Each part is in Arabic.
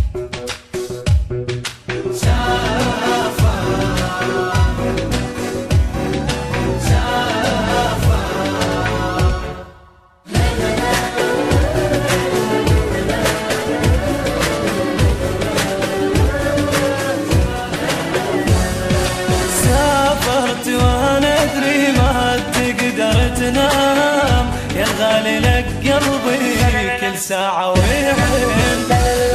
سافرت وانا ادري ما تقدر تنام، يا غالي لك قلبي كل ساعة ويحن،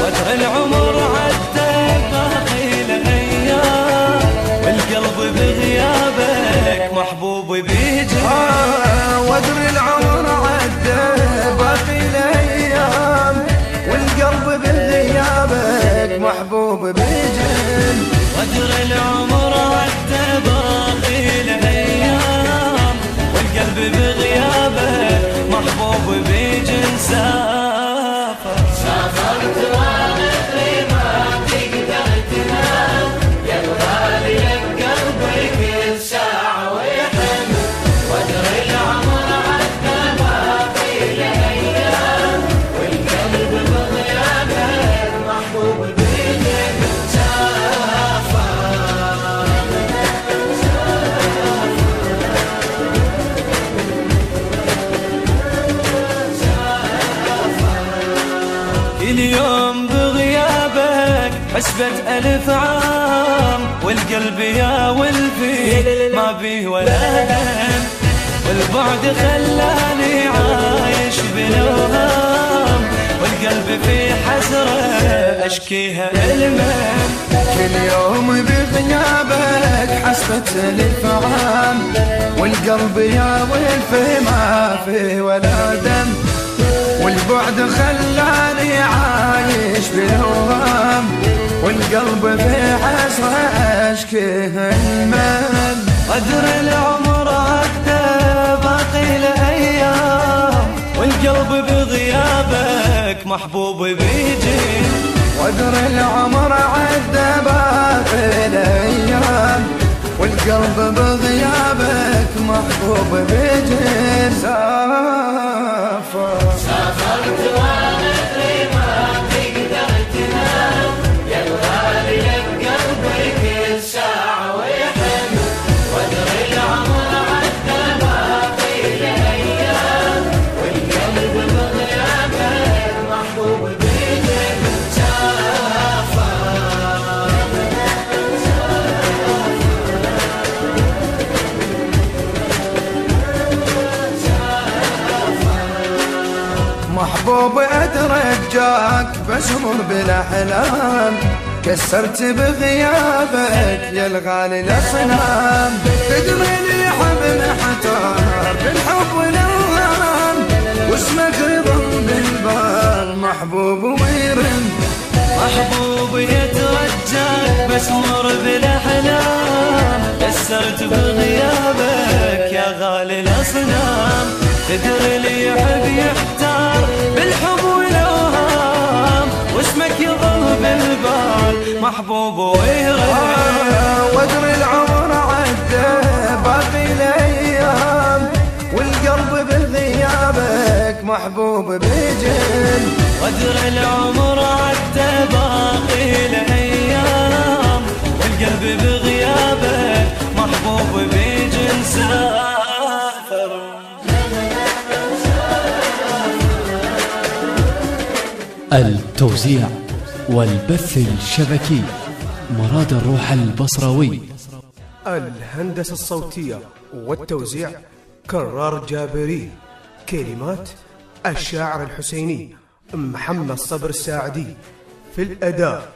وادري العمر عدى باقي له ايام، والقلب بغيابك محبوب بيجن. وادري العمر عدى باقي له ايام، والقلب بغيابك محبوب بيجن. وادري العمر عدى باقي له ايام، والقلب بغيابك محبوب بيجن. سافرت وانا ادري ما تقدر تنام، يا الغالي لك قلبي كل ساعة ويحن، وادري العمر عدى باقي له ايام، والقلب بغيابك محبوب بيجن. كل يوم بغيابك حسبة ألف عام، والقلب يا ولفي ما بيه ولا دم، والبعد خلاني عايش بالأوهام، والقلب في حسرة أشكيها المهم. كل يوم بغيابك حسبة ألف عام، والقلب يا ويلفي ما فيه ولا دم، والبعد خلاني عايش بالهوام، والقلب في حسرة أشكيه المن. قدر العمر عدى باقي له أيام، والقلب بغيابك محبوب بيجي. وادري العمر عدى باقي له ايام، والقلب بغيابك محبوب بيجي. سافرت وانا ادري ما تقدر تنام، يا الغالي لك قلبي كل ساعة ويحن، وادري العمر عدى باقي له ايام، والقلب بغيابك محبوب بيجن. محبوب أترجاك بسمر بالأحلام، كسرت بغيابك يا الغالي الأصنام، تدري لي حب محتار بالحب والأوهام، واسمك رضا بالبال محبوب ويرن. محبوب يترجاك بسمر بالأحلام، كسرت بغيابك يا غالي الأصنام، تدري لي يحب يحتار بالحب والأوهام، واسمك يظل بالبال محبوب ويرن. وادري العمر عدى باقي له ايام، والقلب بغيابك محبوب بيجن. وادري العمر عدى باقي له ايام، والقلب بغيابك محبوب بيجن. سافر. التوزيع والبث الشبكي مراد الروح البصراوي. الهندسة الصوتية والتوزيع كرار جابري. كلمات الشاعر الحسيني محمد صبر الساعدي. في الأداء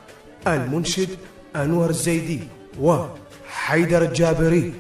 المنشد أنور الزيدي وحيدر الجابري.